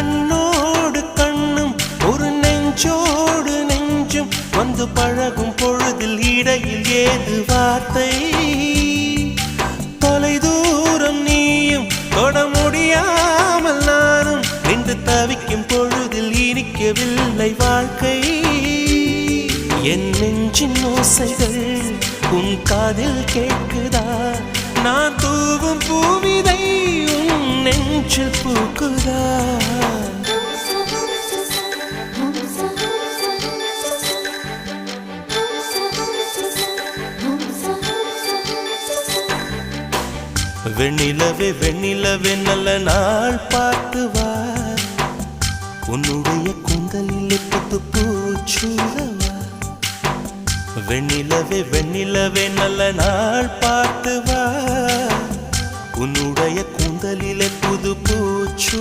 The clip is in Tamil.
கண்ணோடு கண்ணும் ஒரு நெஞ்சோடு நெஞ்சும் வந்து பழகும் பொழுதில் இடையில் ஏது வார்த்தை தொலை தூரம் நீயும் தொட முடியாமல் நானும் நின்று தவிக்கும் பொழுதில் இனிக்கவில்லை வாழ்க்கை என் நெஞ்சின் ஓசைகள் உன் காதில் கேட்குதா நான் தூவும் பூவிதை உன் நெஞ்சில் பூக்குதா வெண்ணிலவே வெண்ணிலவே நல்ல நாள் பார்த்து வா உன்னுடைய கூந்தலில் புத்து பூச்சூடவா வெண்ணிலவே வெண்ணிலவே நல்ல நாள் பார்த்து வா